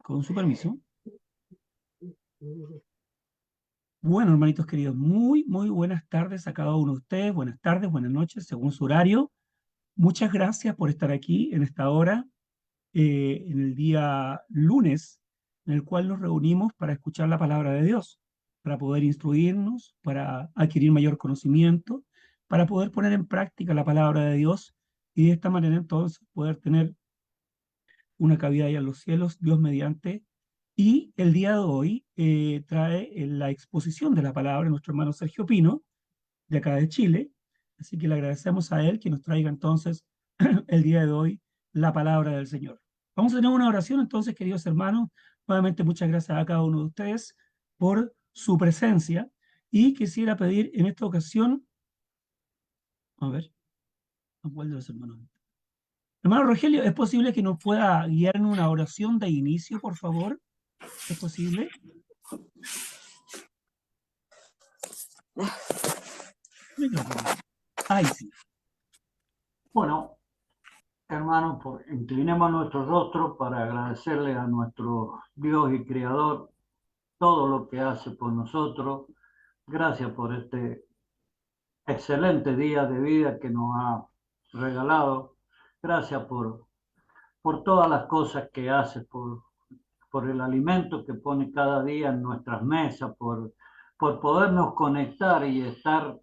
Con su permiso. Bueno, hermanitos queridos, muy buenas tardes a cada uno de ustedes. Buenas tardes, buenas noches, según su horario. Muchas gracias por estar aquí en esta hora, en el día lunes, en el cual nos reunimos para escuchar la palabra de Dios, para poder instruirnos, para adquirir mayor conocimiento, para poder poner en práctica la palabra de Dios y de esta manera entonces poder tener una cabida allá en los cielos, Dios mediante. Y el día de hoy trae la exposición de la palabra nuestro hermano Sergio Pino, de acá de Chile. Así que le agradecemos a él que nos traiga entonces el día de hoy la palabra del Señor. Vamos a tener una oración entonces, queridos hermanos. Nuevamente muchas gracias a cada uno de ustedes por su presencia. Y quisiera pedir en esta ocasión, a ver, ¿a cuál de los hermanos? Hermano Rogelio, ¿es posible que nos pueda guiar en una oración de inicio, por favor? ¿Es posible? Micrófono. Ahí sí. Bueno, hermanos, inclinemos nuestro rostro para agradecerle a nuestro Dios y Creador todo lo que hace por nosotros. Gracias por este excelente día de vida que nos ha regalado. Gracias por todas las cosas que hace, por el alimento que pone cada día en nuestras mesas, por podernos conectar y estar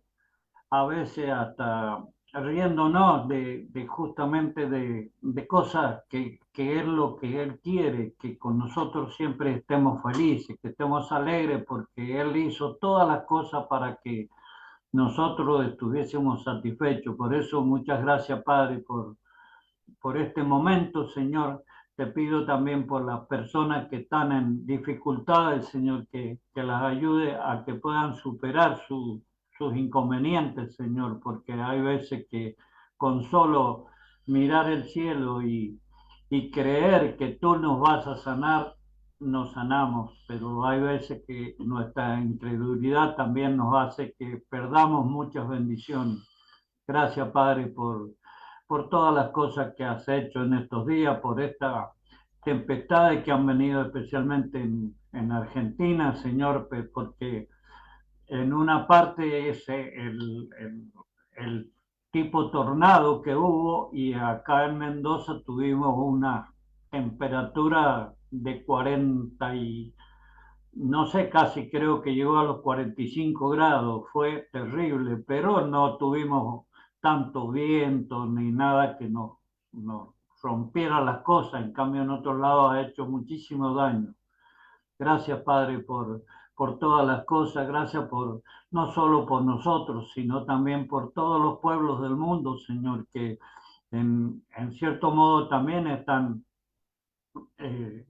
a veces hasta riéndonos de justamente de cosas que es lo que Él quiere, que con nosotros siempre estemos felices, que estemos alegres, porque Él hizo todas las cosas para que nosotros estuviésemos satisfechos. Por eso, muchas gracias, Padre, por este momento, Señor. Te pido también por las personas que están en dificultades, Señor, que las ayude a que puedan superar sus inconvenientes, Señor, porque hay veces que con solo mirar el cielo y creer que tú nos vas a sanar, nos sanamos, pero hay veces que nuestra incredulidad también nos hace que perdamos muchas bendiciones. Gracias, Padre, por todas las cosas que has hecho en estos días, por estas tempestades que han venido especialmente en Argentina, Señor, porque en una parte es el tipo tornado que hubo y acá en Mendoza tuvimos una temperatura de 40 y no sé, casi creo que llegó a los 45 grados, fue terrible, pero no tuvimos tanto viento ni nada que nos rompiera las cosas, en cambio en otros lados ha hecho muchísimo daño. Gracias, Padre, por todas las cosas, gracias por no solo por nosotros, sino también por todos los pueblos del mundo, Señor, que en cierto modo también están eh,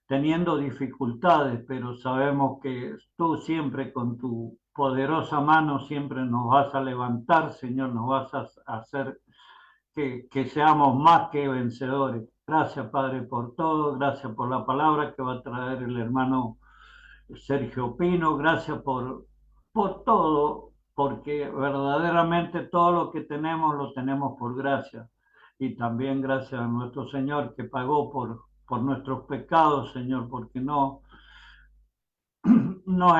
teniendo dificultades, pero sabemos que tú siempre con tu poderosa mano siempre nos vas a levantar, Señor, nos vas a hacer que seamos más que vencedores. Gracias, Padre, por todo, gracias por la palabra que va a traer el hermano Sergio Pino, gracias por todo, porque verdaderamente todo lo que tenemos lo tenemos por gracia. Y también gracias a nuestro Señor que pagó por nuestros pecados, Señor, porque no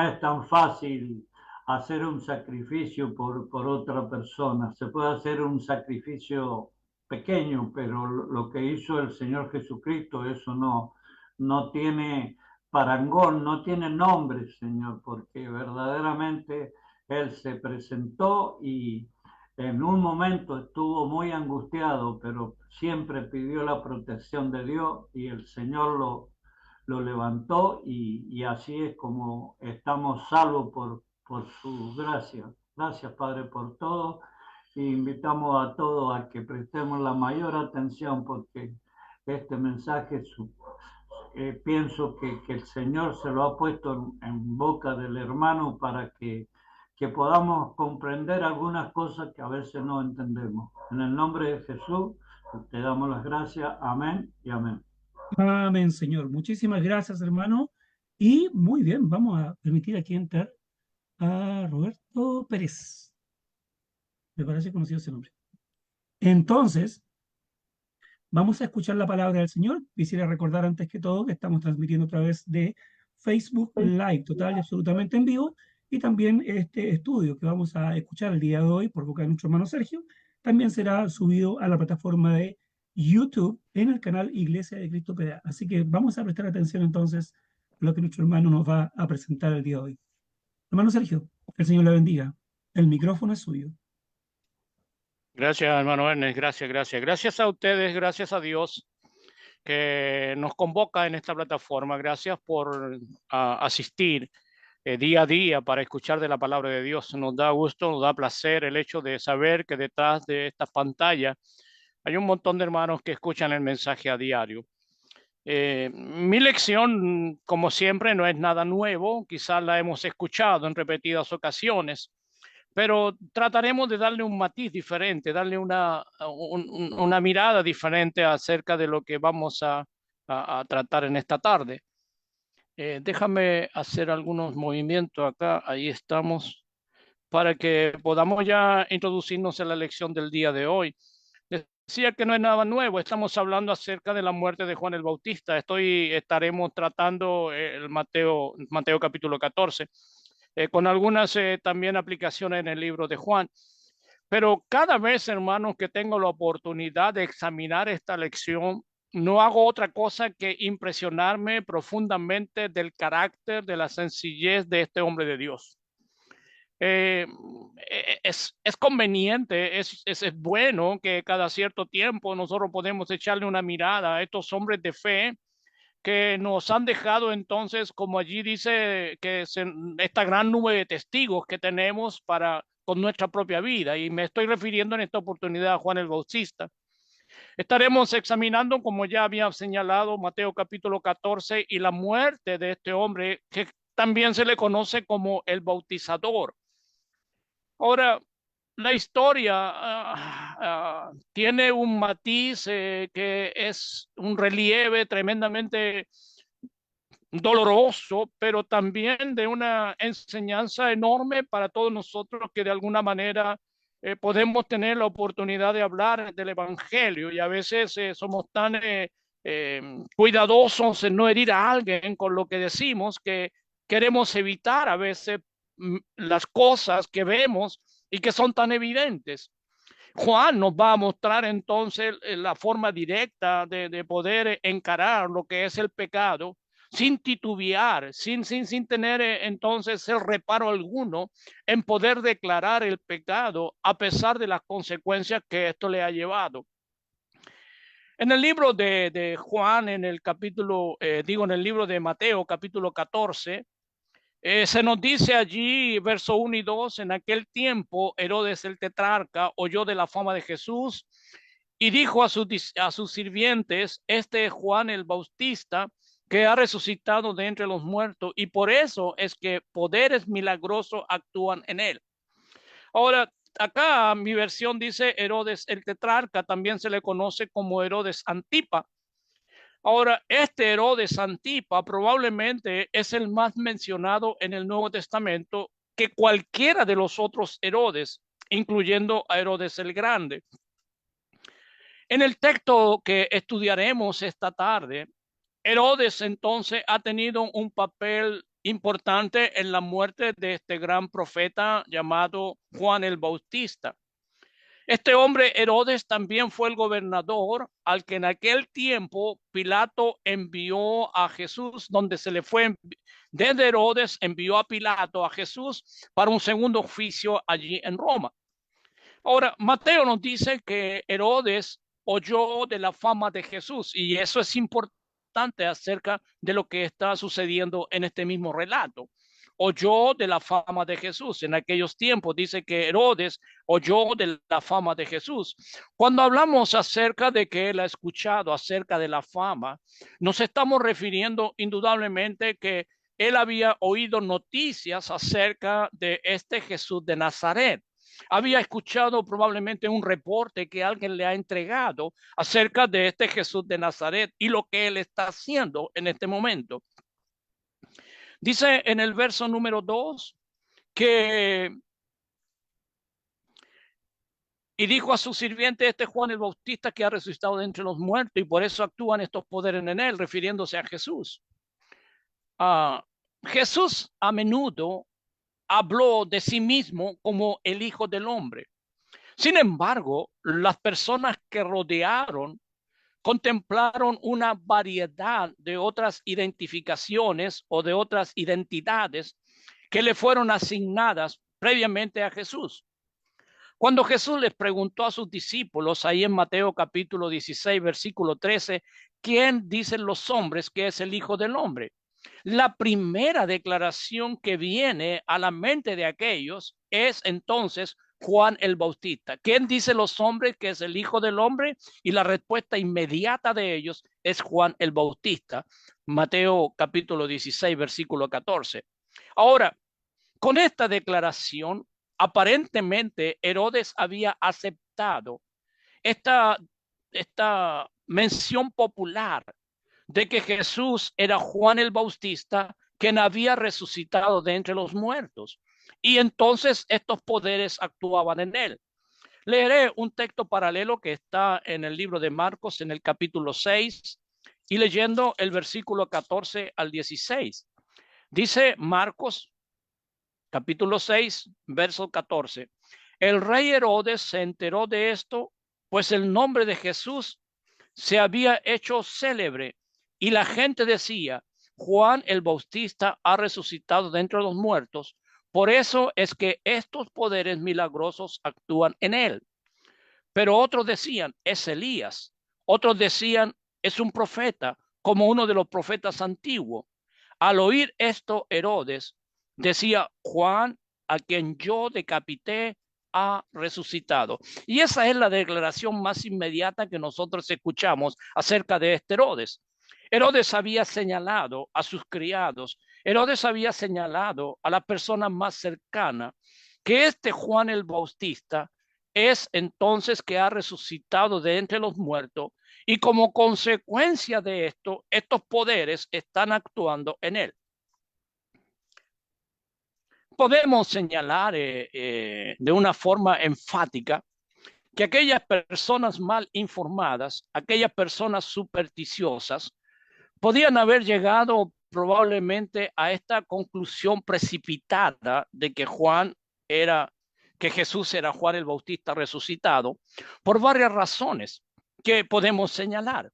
es tan fácil hacer un sacrificio por otra persona. Se puede hacer un sacrificio pequeño, pero lo que hizo el Señor Jesucristo, eso no tiene parangón, no tiene nombre, Señor, porque verdaderamente Él se presentó y en un momento estuvo muy angustiado, pero siempre pidió la protección de Dios y el Señor lo levantó y así es como estamos salvos por su gracia. Gracias, Padre, por todo. Y invitamos a todos a que prestemos la mayor atención porque este mensaje pienso que el Señor se lo ha puesto en boca del hermano para que podamos comprender algunas cosas que a veces no entendemos. En el nombre de Jesús te damos las gracias. Amén y amén. Amén, Señor. Muchísimas gracias, hermano. Y muy bien, vamos a permitir aquí entrar a Roberto Pérez. Me parece conocido ese nombre. Entonces, Vamos a escuchar la palabra del Señor. Quisiera recordar antes que todo que estamos transmitiendo a través de Facebook Live, total y absolutamente en vivo, y también este estudio que vamos a escuchar el día de hoy por boca de nuestro hermano Sergio, también será subido a la plataforma de YouTube en el canal Iglesia de Cristo PDA. Así que vamos a prestar atención entonces a lo que nuestro hermano nos va a presentar el día de hoy. Hermano Sergio, que el Señor le bendiga. El micrófono es suyo. Gracias, hermano Ernest. Gracias, gracias. Gracias a ustedes, gracias a Dios que nos convoca en esta plataforma. Gracias por asistir día a día para escuchar de la palabra de Dios. Nos da gusto, nos da placer el hecho de saber que detrás de esta pantalla hay un montón de hermanos que escuchan el mensaje a diario. Mi lección, como siempre, no es nada nuevo. Quizás la hemos escuchado en repetidas ocasiones, pero trataremos de darle un matiz diferente, darle una mirada diferente acerca de lo que vamos a tratar en esta tarde. Déjame hacer algunos movimientos acá, ahí estamos, para que podamos ya introducirnos en la lección del día de hoy. Decía que no es nada nuevo, estamos hablando acerca de la muerte de Juan el Bautista. Estaremos tratando el Mateo capítulo 14, con algunas también aplicaciones en el libro de Juan. Pero cada vez, hermanos, que tengo la oportunidad de examinar esta lección, no hago otra cosa que impresionarme profundamente del carácter, de la sencillez de este hombre de Dios. Eh, es conveniente, es bueno que cada cierto tiempo nosotros podemos echarle una mirada a estos hombres de fe que nos han dejado entonces, como allí dice, esta gran nube de testigos que tenemos con nuestra propia vida. Y me estoy refiriendo en esta oportunidad a Juan el Bautista. Estaremos examinando, como ya había señalado, Mateo capítulo 14 y la muerte de este hombre que también se le conoce como el bautizador. Ahora, la historia tiene un matiz que es un relieve tremendamente doloroso, pero también de una enseñanza enorme para todos nosotros que de alguna manera podemos tener la oportunidad de hablar del Evangelio y a veces somos tan cuidadosos en no herir a alguien con lo que decimos que queremos evitar a veces las cosas que vemos y que son tan evidentes. Juan nos va a mostrar entonces la forma directa de poder encarar lo que es el pecado sin titubear, sin tener entonces el reparo alguno en poder declarar el pecado a pesar de las consecuencias que esto le ha llevado. En el libro de Juan, en el capítulo, en el libro de Mateo, capítulo 14, se nos dice allí, verso 1 y 2, en aquel tiempo Herodes el tetrarca oyó de la fama de Jesús y dijo a sus sirvientes, este es Juan el Bautista que ha resucitado de entre los muertos y por eso es que poderes milagrosos actúan en él. Ahora, acá mi versión dice Herodes el tetrarca, también se le conoce como Herodes Antipa. Ahora, este Herodes Antipa probablemente es el más mencionado en el Nuevo Testamento que cualquiera de los otros Herodes, incluyendo a Herodes el Grande. En el texto que estudiaremos esta tarde, Herodes entonces ha tenido un papel importante en la muerte de este gran profeta llamado Juan el Bautista. Este hombre Herodes también fue el gobernador al que en aquel tiempo Pilato envió a Jesús, donde se le fue desde Herodes, envió a Pilato a Jesús para un segundo juicio allí en Roma. Ahora, Mateo nos dice que Herodes oyó de la fama de Jesús y eso es importante acerca de lo que está sucediendo en este mismo relato. Oyó de la fama de Jesús. En aquellos tiempos dice que Herodes oyó de la fama de Jesús. Cuando hablamos acerca de que él ha escuchado acerca de la fama, nos estamos refiriendo indudablemente que él había oído noticias acerca de este Jesús de Nazaret. Había escuchado probablemente un reporte que alguien le ha entregado acerca de este Jesús de Nazaret y lo que él está haciendo en este momento. Dice en el verso número 2 que Y dijo a su sirviente, este Juan el Bautista que ha resucitado de entre los muertos y por eso actúan estos poderes en él, refiriéndose a Jesús. Jesús a menudo habló de sí mismo como el Hijo del Hombre. Sin embargo, las personas que rodearon contemplaron una variedad de otras identificaciones o de otras identidades que le fueron asignadas previamente a Jesús. Cuando Jesús les preguntó a sus discípulos, ahí en Mateo capítulo 16, versículo 13, ¿quién dicen los hombres que es el Hijo del Hombre? La primera declaración que viene a la mente de aquellos es entonces Juan el Bautista. ¿Quién dice los hombres que es el Hijo del Hombre? Y la respuesta inmediata de ellos es Juan el Bautista. Mateo capítulo 16, versículo 14. Ahora, con esta declaración, aparentemente Herodes había aceptado esta, esta mención popular de que Jesús era Juan el Bautista, quien había resucitado de entre los muertos. Y entonces estos poderes actuaban en él. Leeré un texto paralelo que está en el libro de Marcos, en el capítulo 6, y leyendo el versículo 14 al 16. Dice Marcos, capítulo 6, verso 14. El rey Herodes se enteró de esto, pues el nombre de Jesús se había hecho célebre y la gente decía, Juan el Bautista ha resucitado de entre los muertos. Por eso es que estos poderes milagrosos actúan en él. Pero otros decían, es Elías. Otros decían, es un profeta, como uno de los profetas antiguos. Al oír esto, Herodes decía, Juan, a quien yo decapité, ha resucitado. Y esa es la declaración más inmediata que nosotros escuchamos acerca de este Herodes. Herodes había señalado a sus criados, Herodes había señalado a la persona más cercana que este Juan el Bautista es entonces que ha resucitado de entre los muertos y como consecuencia de esto, estos poderes están actuando en él. Podemos señalar de una forma enfática que aquellas personas mal informadas, aquellas personas supersticiosas, podían haber llegado probablemente a esta conclusión precipitada de que que Jesús era Juan el Bautista resucitado, por varias razones que podemos señalar.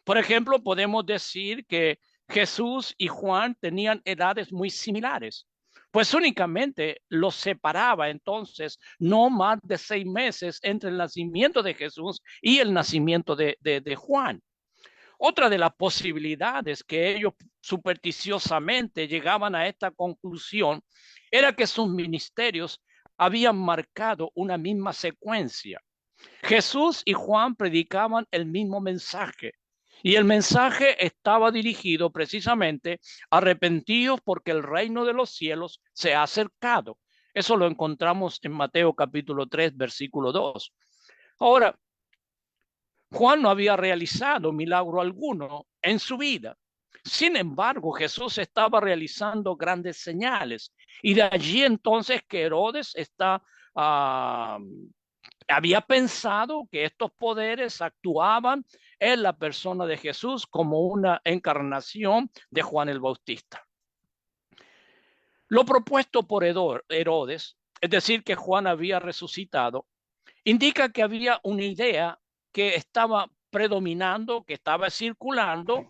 Por ejemplo, podemos decir que Jesús y Juan tenían edades muy similares, pues únicamente los separaba entonces no más de 6 meses entre el nacimiento de Jesús y el nacimiento de Juan. Otra de las posibilidades que ellos supersticiosamente llegaban a esta conclusión era que sus ministerios habían marcado una misma secuencia. Jesús y Juan predicaban el mismo mensaje y el mensaje estaba dirigido precisamente a arrepentidos porque el reino de los cielos se ha acercado. Eso lo encontramos en Mateo capítulo 3, versículo 2. Ahora, Juan no había realizado milagro alguno en su vida. Sin embargo, Jesús estaba realizando grandes señales y de allí entonces que Herodes había pensado que estos poderes actuaban en la persona de Jesús como una encarnación de Juan el Bautista. Lo propuesto por Herodes, es decir, que Juan había resucitado, indica que había una idea que estaba predominando, que estaba circulando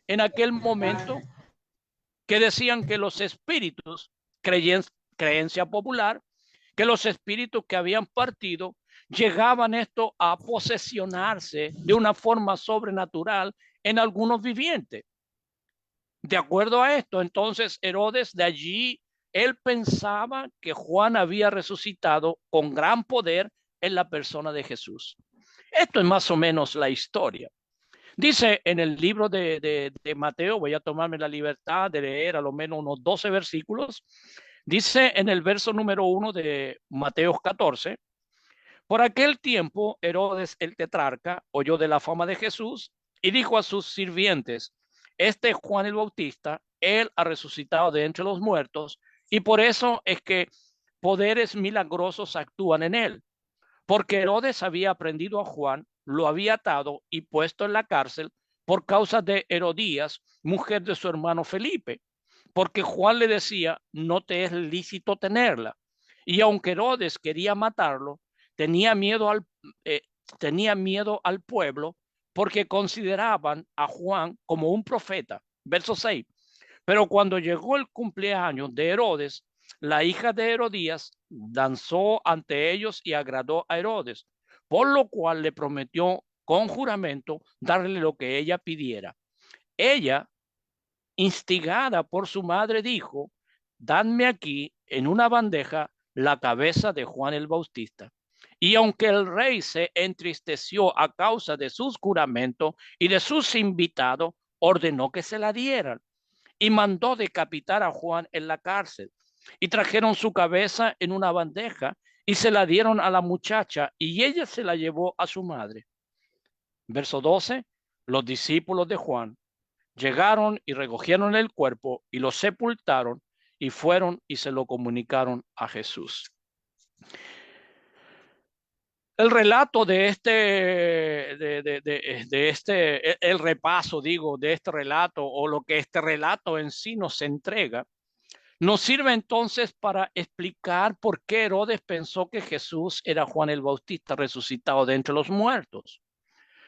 en aquel momento, que decían que los espíritus, creencia popular, que los espíritus que habían partido llegaban esto a posesionarse de una forma sobrenatural en algunos vivientes. De acuerdo a esto, entonces Herodes de allí, él pensaba que Juan había resucitado con gran poder en la persona de Jesús. Esto es más o menos la historia. Dice en el libro de Mateo, voy a tomarme la libertad de leer a lo menos unos 12 versículos. Dice en el verso número 1 de Mateo 14, por aquel tiempo Herodes el tetrarca oyó de la fama de Jesús y dijo a sus sirvientes, este es Juan el Bautista, él ha resucitado de entre los muertos y por eso es que poderes milagrosos actúan en él. porque Herodes había prendido a Juan, lo había atado y puesto en la cárcel por causa de Herodías, mujer de su hermano Felipe, porque Juan le decía, no te es lícito tenerla. Y aunque Herodes quería matarlo, tenía miedo al, eh, tenía miedo al pueblo porque consideraban a Juan como un profeta. Verso 6. Pero cuando llegó el cumpleaños de Herodes, la hija de Herodías danzó ante ellos y agradó a Herodes, por lo cual le prometió con juramento darle lo que ella pidiera. Ella, instigada por su madre, dijo, dadme aquí en una bandeja la cabeza de Juan el Bautista. Y aunque el rey se entristeció a causa de sus juramentos y de sus invitados, ordenó que se la dieran y mandó decapitar a Juan en la cárcel. Y trajeron su cabeza en una bandeja y se la dieron a la muchacha y ella se la llevó a su madre. Verso 12. Los discípulos de Juan llegaron y recogieron el cuerpo y lo sepultaron y fueron y se lo comunicaron a Jesús. El relato de el repaso, digo, de este relato o lo que este relato en sí nos entrega, nos sirve entonces para explicar por qué Herodes pensó que Jesús era Juan el Bautista resucitado de entre los muertos.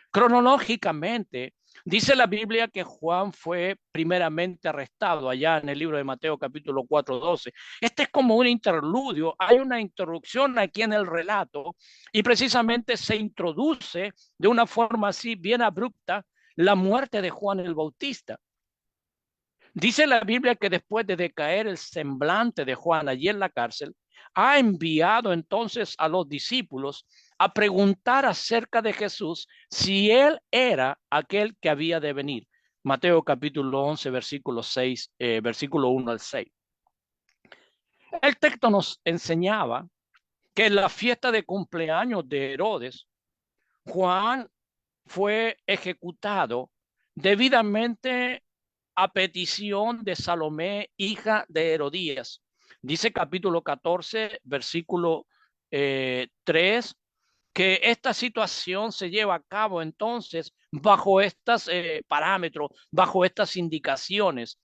Cronológicamente, dice la Biblia que Juan fue primeramente arrestado allá en el libro de Mateo capítulo 4:12. Este es como un interludio, hay una introducción aquí en el relato y precisamente se introduce de una forma así bien abrupta la muerte de Juan el Bautista. Dice la Biblia que después de decaer el semblante de Juan allí en la cárcel, ha enviado entonces a los discípulos a preguntar acerca de Jesús si él era aquel que había de venir. Mateo capítulo 11, versículo 6, versículo 1 al 6. El texto nos enseñaba que en la fiesta de cumpleaños de Herodes, Juan fue ejecutado debidamente a petición de Salomé, hija de Herodías. Dice capítulo 14, versículo 3, que esta situación se lleva a cabo entonces bajo estos parámetros, bajo estas indicaciones.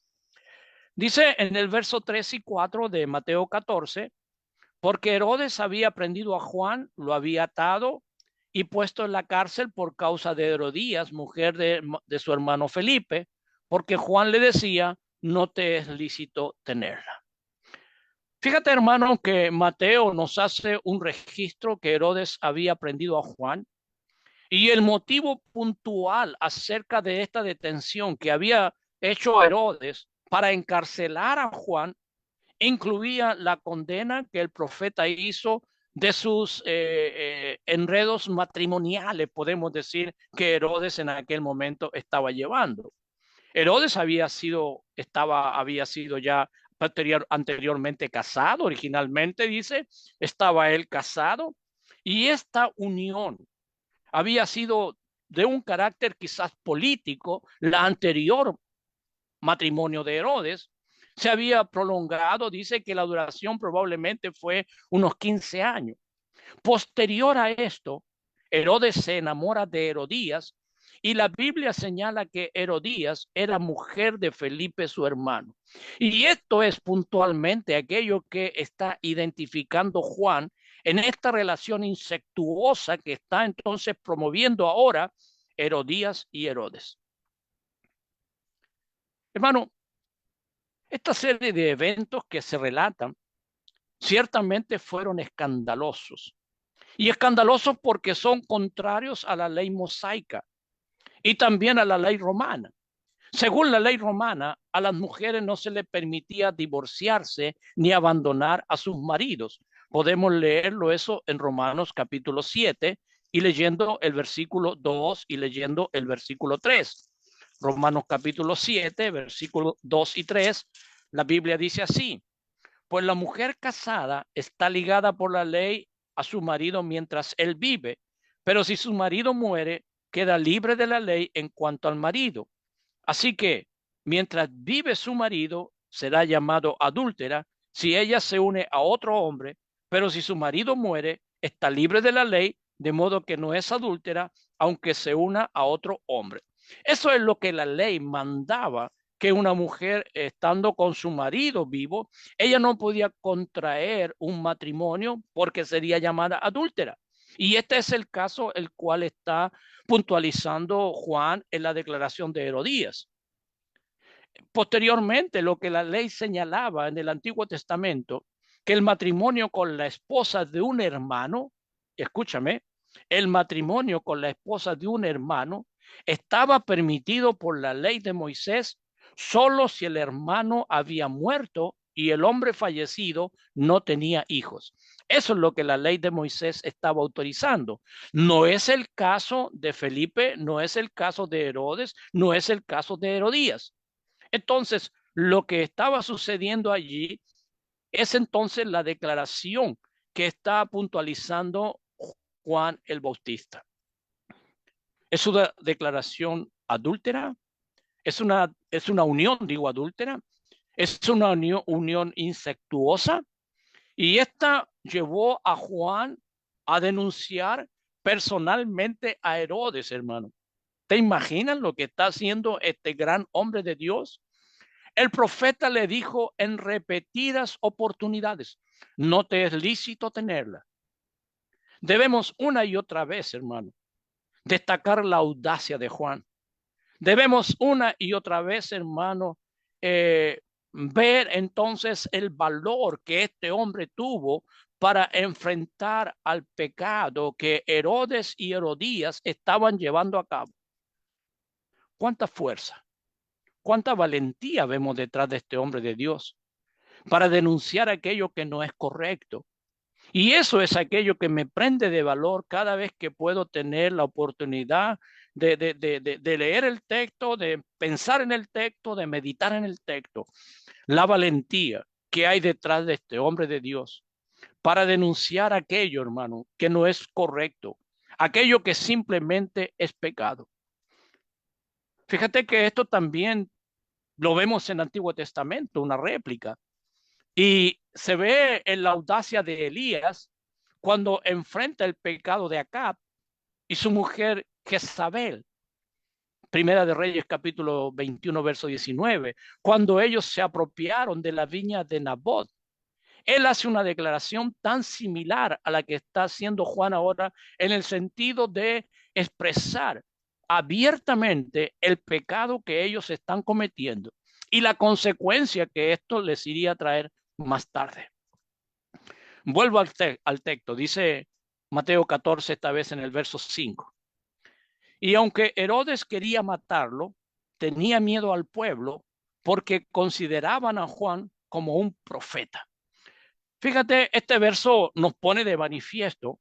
Dice en el verso 3 y 4 de Mateo 14, porque Herodes había prendido a Juan, lo había atado y puesto en la cárcel por causa de Herodías, mujer de su hermano Felipe, porque Juan le decía, no te es lícito tenerla. Fíjate, hermano, que Mateo nos hace un registro que Herodes había prendido a Juan y el motivo puntual acerca de esta detención que había hecho Herodes para encarcelar a Juan incluía la condena que el profeta hizo de sus enredos matrimoniales, podemos decir, que Herodes en aquel momento estaba llevando. Herodes había sido ya anteriormente casado, originalmente dice, estaba él casado, y esta unión había sido de un carácter quizás político, la anterior matrimonio de Herodes se había prolongado, dice que la duración probablemente fue unos 15 años. Posterior a esto, Herodes se enamora de Herodías y la Biblia señala que Herodías era mujer de Felipe, su hermano. Y esto es puntualmente aquello que está identificando Juan en esta relación incestuosa que está entonces promoviendo ahora Herodías y Herodes. Hermano, esta serie de eventos que se relatan ciertamente fueron escandalosos. Y escandalosos porque son contrarios a la ley mosaica y también a la ley romana. Según la ley romana, a las mujeres no se les permitía divorciarse ni abandonar a sus maridos. Podemos leerlo eso en Romanos capítulo 7 y leyendo el versículo 2 y leyendo el versículo 3. Romanos capítulo 7, versículos 2 y 3, la Biblia dice así, pues la mujer casada está ligada por la ley a su marido mientras él vive, pero si su marido muere, queda libre de la ley en cuanto al marido. Así que, mientras vive su marido, será llamado adúltera si ella se une a otro hombre, pero si su marido muere, está libre de la ley, de modo que no es adúltera, aunque se una a otro hombre. Eso es lo que la ley mandaba, que una mujer, estando con su marido vivo, ella no podía contraer un matrimonio porque sería llamada adúltera. Y este es el caso el cual está puntualizando Juan en la declaración de Herodías. Posteriormente, lo que la ley señalaba en el Antiguo Testamento, que el matrimonio con la esposa de un hermano, escúchame, el matrimonio con la esposa de un hermano estaba permitido por la ley de Moisés solo si el hermano había muerto y el hombre fallecido no tenía hijos. Eso es lo que la ley de Moisés estaba autorizando. No es el caso de Felipe, no es el caso de Herodes, no es el caso de Herodías. Entonces, lo que estaba sucediendo allí es entonces la declaración que está puntualizando Juan el Bautista. ¿Es una declaración adúltera? ¿Es una unión, digo, adúltera? ¿Es una unión incestuosa? Y esta llevó a Juan a denunciar personalmente a Herodes, hermano. ¿Te imaginas lo que está haciendo este gran hombre de Dios? El profeta le dijo en repetidas oportunidades, no te es lícito tenerla. Debemos una y otra vez, hermano, destacar la audacia de Juan. Debemos una y otra vez, hermano, ver entonces el valor que este hombre tuvo para enfrentar al pecado que Herodes y Herodías estaban llevando a cabo. ¿Cuánta fuerza, cuánta valentía vemos detrás de este hombre de Dios para denunciar aquello que no es correcto? Y eso es aquello que me prende de valor cada vez que puedo tener la oportunidad de leer el texto, de pensar en el texto, de meditar en el texto. La valentía que hay detrás de este hombre de Dios para denunciar aquello, hermano, que no es correcto, aquello que simplemente es pecado. Fíjate que esto también lo vemos en el Antiguo Testamento, una réplica. Y se ve en la audacia de Elías cuando enfrenta el pecado de Acab y su mujer Jezabel. Primera de Reyes, capítulo 21, verso 19, cuando ellos se apropiaron de la viña de Nabot. Él hace una declaración tan similar a la que está haciendo Juan ahora, en el sentido de expresar abiertamente el pecado que ellos están cometiendo y la consecuencia que esto les iría a traer más tarde. Vuelvo al texto, dice Mateo 14, esta vez en el verso 5. Y aunque Herodes quería matarlo, tenía miedo al pueblo porque consideraban a Juan como un profeta. Fíjate, este verso nos pone de manifiesto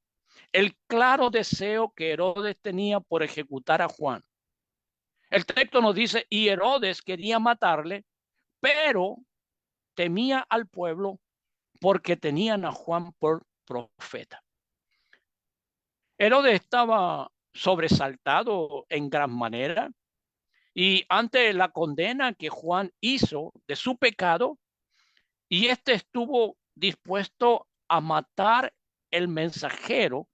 el claro deseo que Herodes tenía por ejecutar a Juan. El texto nos dice, y Herodes quería matarle, pero temía al pueblo porque tenían a Juan por profeta. Herodes estaba sobresaltado en gran manera y ante la condena que Juan hizo de su pecado, y este estuvo dispuesto a matar el mensajero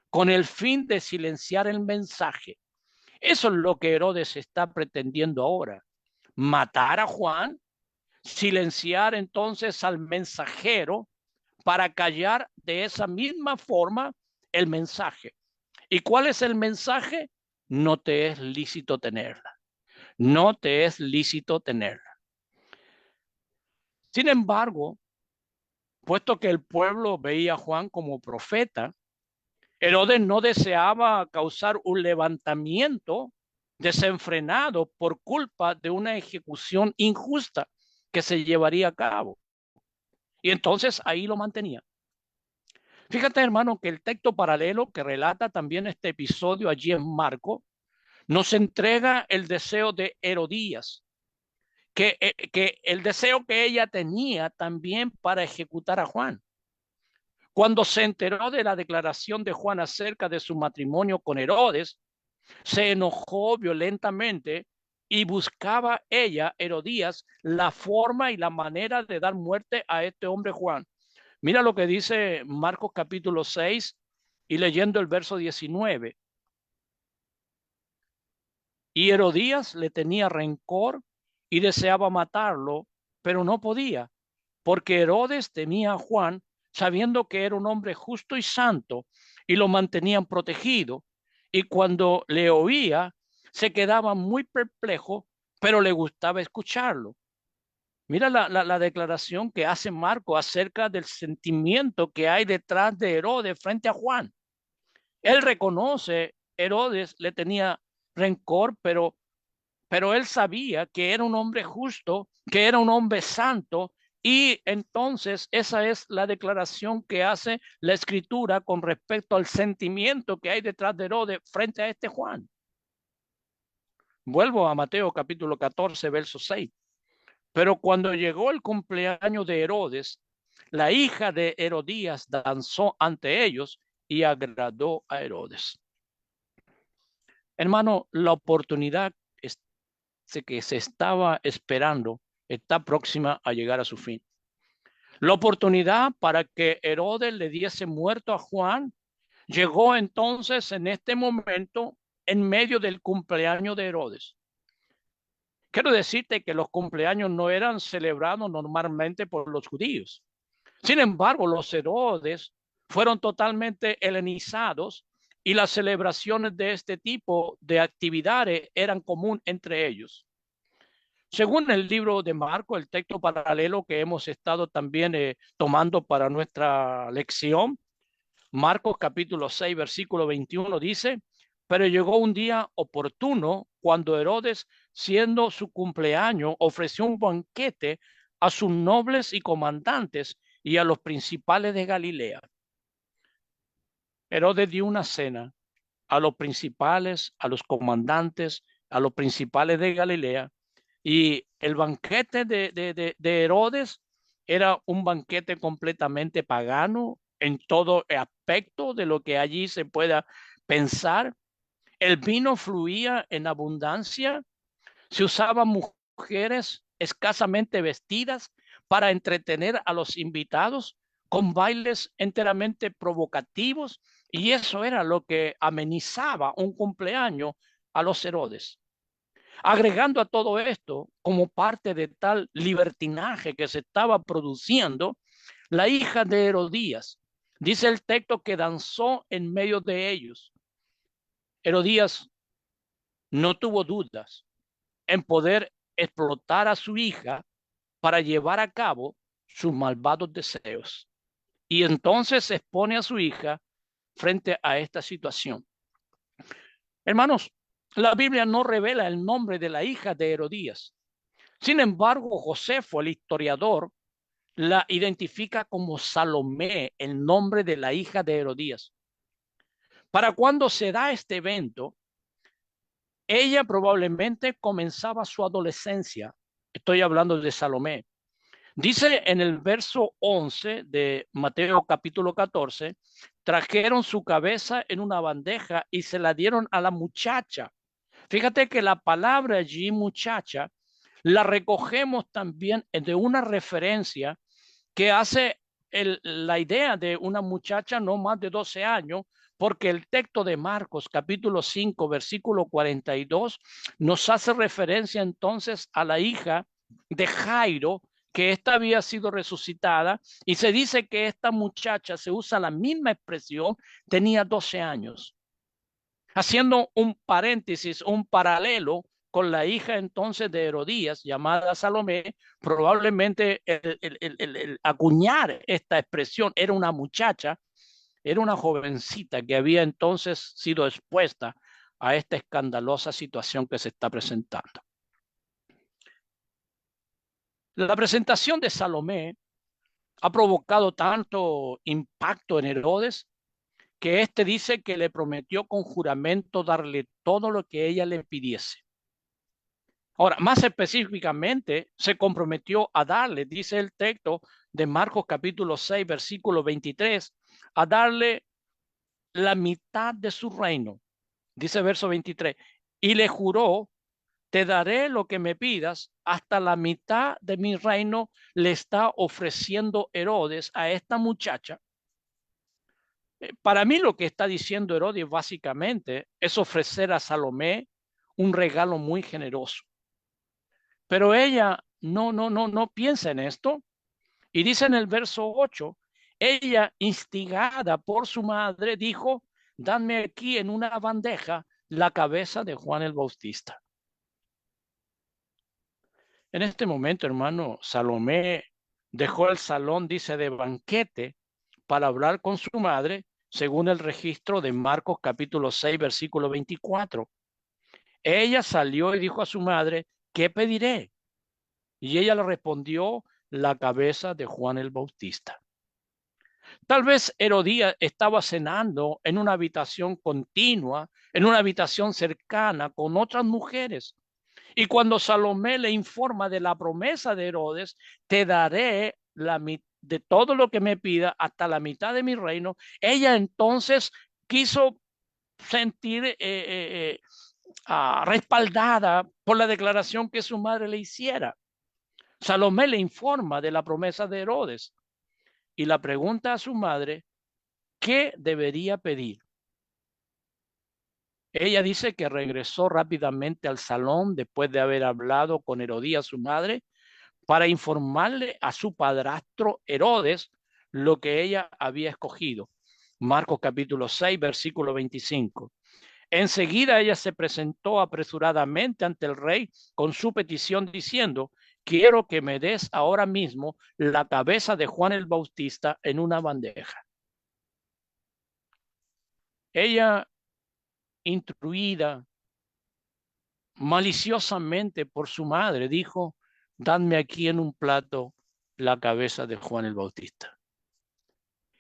con el fin de silenciar el mensaje. Eso es lo que Herodes está pretendiendo ahora, matar a Juan, silenciar entonces al mensajero para callar de esa misma forma el mensaje. ¿Y cuál es el mensaje? No te es lícito tenerla. No te es lícito tenerla. Sin embargo, puesto que el pueblo veía a Juan como profeta, Herodes no deseaba causar un levantamiento desenfrenado por culpa de una ejecución injusta que se llevaría a cabo. Y entonces ahí lo mantenía. Fíjate, hermano, que el texto paralelo que relata también este episodio allí en Marco nos entrega el deseo de Herodías, que el deseo que ella tenía también para ejecutar a Juan. Cuando se enteró de la declaración de Juan acerca de su matrimonio con Herodes, se enojó violentamente y buscaba ella, Herodías, la forma y la manera de dar muerte a este hombre Juan. Mira lo que dice Marcos capítulo 6 y leyendo el verso 19. Y Herodías le tenía rencor y deseaba matarlo, pero no podía, porque Herodes temía a Juan, sabiendo que era un hombre justo y santo, y lo mantenían protegido. Y cuando le oía, se quedaba muy perplejo, pero le gustaba escucharlo. Mira la declaración que hace Marco acerca del sentimiento que hay detrás de Herodes frente a Juan. Él reconoce, Herodes le tenía rencor, pero él sabía que era un hombre justo, que era un hombre santo, y entonces esa es la declaración que hace la escritura con respecto al sentimiento que hay detrás de Herodes frente a este Juan. Vuelvo a Mateo capítulo 14, verso 6. Pero cuando llegó el cumpleaños de Herodes, la hija de Herodías danzó ante ellos y agradó a Herodes. Hermano, la oportunidad que se estaba esperando está próxima a llegar a su fin. La oportunidad para que Herodes le diese muerto a Juan llegó entonces en este momento en medio del cumpleaños de Herodes. Quiero decirte que los cumpleaños no eran celebrados normalmente por los judíos. Sin embargo, los Herodes fueron totalmente helenizados y las celebraciones de este tipo de actividades eran común entre ellos. Según el libro de Marco, el texto paralelo que hemos estado también tomando para nuestra lección, Marcos capítulo 6, versículo 21 dice, pero llegó un día oportuno cuando Herodes, siendo su cumpleaños, ofreció un banquete a sus nobles y comandantes y a los principales de Galilea. Herodes dio una cena a los principales, a los comandantes, a los principales de Galilea, y el banquete de Herodes era un banquete completamente pagano en todo aspecto de lo que allí se pueda pensar. El vino fluía en abundancia, se usaban mujeres escasamente vestidas para entretener a los invitados con bailes enteramente provocativos, y eso era lo que amenizaba un cumpleaños a los Herodes. Agregando a todo esto, como parte de tal libertinaje que se estaba produciendo, la hija de Herodías, dice el texto, que danzó en medio de ellos. Herodías no tuvo dudas en poder explotar a su hija para llevar a cabo sus malvados deseos. Y entonces expone a su hija frente a esta situación. Hermanos, la Biblia no revela el nombre de la hija de Herodías. Sin embargo, Josefo, el historiador, la identifica como Salomé, el nombre de la hija de Herodías. Para cuando se da este evento, ella probablemente comenzaba su adolescencia. Estoy hablando de Salomé. Dice en el verso 11 de Mateo capítulo 14, trajeron su cabeza en una bandeja y se la dieron a la muchacha. Fíjate que la palabra allí, muchacha, la recogemos también de una referencia que hace la idea de una muchacha no más de 12 años, porque el texto de Marcos capítulo 5 versículo 42 nos hace referencia entonces a la hija de Jairo, que esta había sido resucitada, y se dice que esta muchacha, se usa la misma expresión, tenía 12 años. Haciendo un paréntesis, un paralelo con la hija entonces de Herodías, llamada Salomé, probablemente el acuñar esta expresión era una muchacha, era una jovencita que había entonces sido expuesta a esta escandalosa situación que se está presentando. La presentación de Salomé ha provocado tanto impacto en Herodes que éste dice que le prometió con juramento darle todo lo que ella le pidiese. Ahora, más específicamente, se comprometió a darle, dice el texto de Marcos capítulo 6, versículo 23, a darle la mitad de su reino. Dice verso 23, y le juró te daré lo que me pidas, hasta la mitad de mi reino le está ofreciendo Herodes a esta muchacha. Para mí lo que está diciendo Herodes básicamente es ofrecer a Salomé un regalo muy generoso. Pero ella no piensa en esto. Y dice en el verso 8, ella instigada por su madre dijo, dame aquí en una bandeja la cabeza de Juan el Bautista. En este momento, hermano, Salomé dejó el salón, dice, de banquete para hablar con su madre, según el registro de Marcos capítulo 6, versículo 24. Ella salió y dijo a su madre, ¿qué pediré? Y ella le respondió, la cabeza de Juan el Bautista. Tal vez Herodías estaba cenando en una habitación continua, en una habitación cercana con otras mujeres. Y cuando Salomé le informa de la promesa de Herodes, te daré de todo lo que me pida hasta la mitad de mi reino, ella entonces quiso sentir respaldada por la declaración que su madre le hiciera. Salomé le informa de la promesa de Herodes y la pregunta a su madre, ¿qué debería pedir? Ella dice que regresó rápidamente al salón después de haber hablado con Herodías, su madre, para informarle a su padrastro Herodes lo que ella había escogido. Marcos capítulo 6, versículo 25. Enseguida ella se presentó apresuradamente ante el rey con su petición diciendo, quiero que me des ahora mismo la cabeza de Juan el Bautista en una bandeja. Ella, instruida maliciosamente por su madre, dijo, dadme aquí en un plato la cabeza de Juan el Bautista.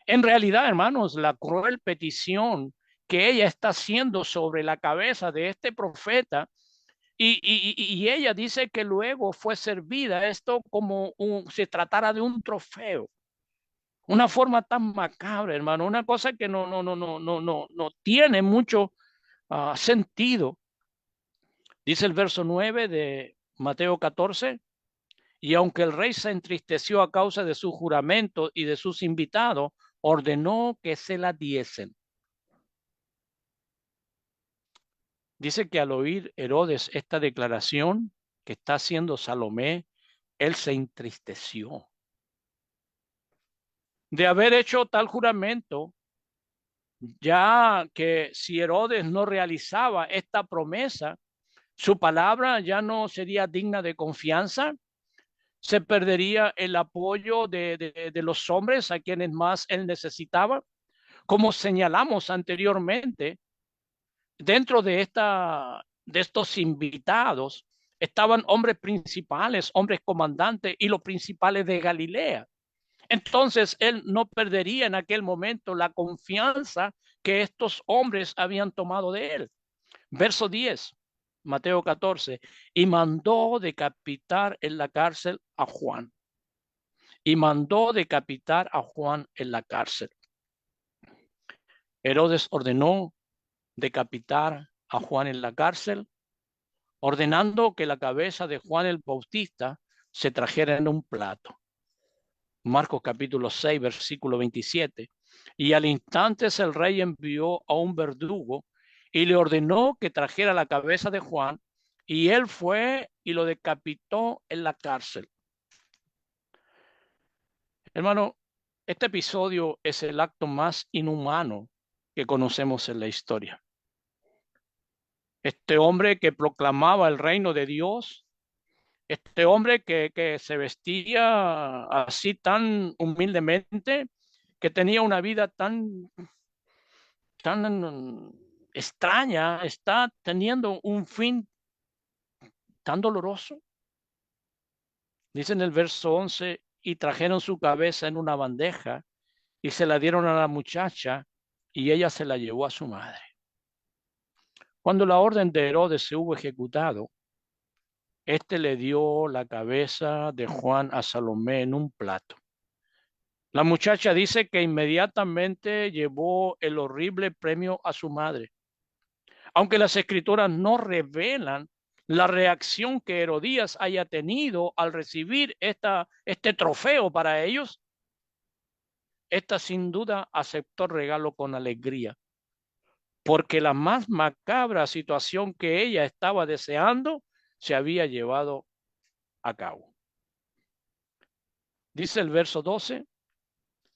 En realidad, hermanos, la cruel petición que ella está haciendo sobre la cabeza de este profeta, y ella dice que luego fue servida esto como se tratara de un trofeo. Una forma tan macabra, hermano, una cosa que no tiene mucho sentido. Dice el verso 9 de Mateo 14, y aunque el rey se entristeció a causa de su juramento y de sus invitados, ordenó que se la diesen. Dice que al oír Herodes esta declaración que está haciendo Salomé, él se entristeció. De haber hecho tal juramento, ya que si Herodes no realizaba esta promesa, su palabra ya no sería digna de confianza, se perdería el apoyo de los hombres a quienes más él necesitaba. Como señalamos anteriormente, dentro de estos invitados estaban hombres principales, hombres comandantes y los principales de Galilea. Entonces él no perdería en aquel momento la confianza que estos hombres habían tomado de él. Verso 10, Mateo 14, y mandó decapitar en la cárcel a Juan. Y mandó decapitar a Juan en la cárcel. Herodes ordenó decapitar a Juan en la cárcel, ordenando que la cabeza de Juan el Bautista se trajera en un plato. Marcos capítulo 6, versículo 27. Y al instante el rey envió a un verdugo y le ordenó que trajera la cabeza de Juan, y él fue y lo decapitó en la cárcel. Hermano, este episodio es el acto más inhumano que conocemos en la historia. Este hombre que proclamaba el reino de Dios, este hombre que se vestía así tan humildemente, que tenía una vida tan extraña, está teniendo un fin tan doloroso. Dice en el verso 11, y trajeron su cabeza en una bandeja y se la dieron a la muchacha y ella se la llevó a su madre. Cuando la orden de Herodes se hubo ejecutado, este le dio la cabeza de Juan a Salomé en un plato. La muchacha dice que inmediatamente llevó el horrible premio a su madre. Aunque las escrituras no revelan la reacción que Herodías haya tenido al recibir este trofeo para ellos, esta sin duda aceptó el regalo con alegría, porque la más macabra situación que ella estaba deseando se había llevado a cabo. Dice el verso 12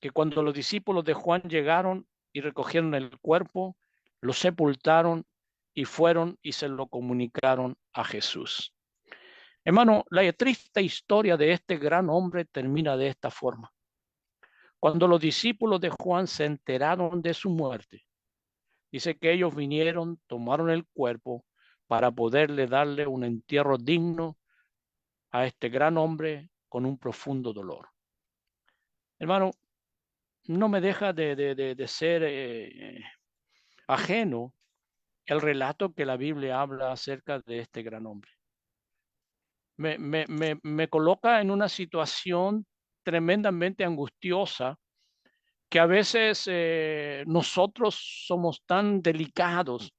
que cuando los discípulos de Juan llegaron y recogieron el cuerpo, lo sepultaron y fueron y se lo comunicaron a Jesús. Hermano, la triste historia de este gran hombre termina de esta forma. Cuando los discípulos de Juan se enteraron de su muerte, dice que ellos vinieron, tomaron el cuerpo para poderle darle un entierro digno a este gran hombre con un profundo dolor. Hermano, no me deja de ser ajeno el relato que la Biblia habla acerca de este gran hombre. Me coloca en una situación tremendamente angustiosa que a veces nosotros somos tan delicados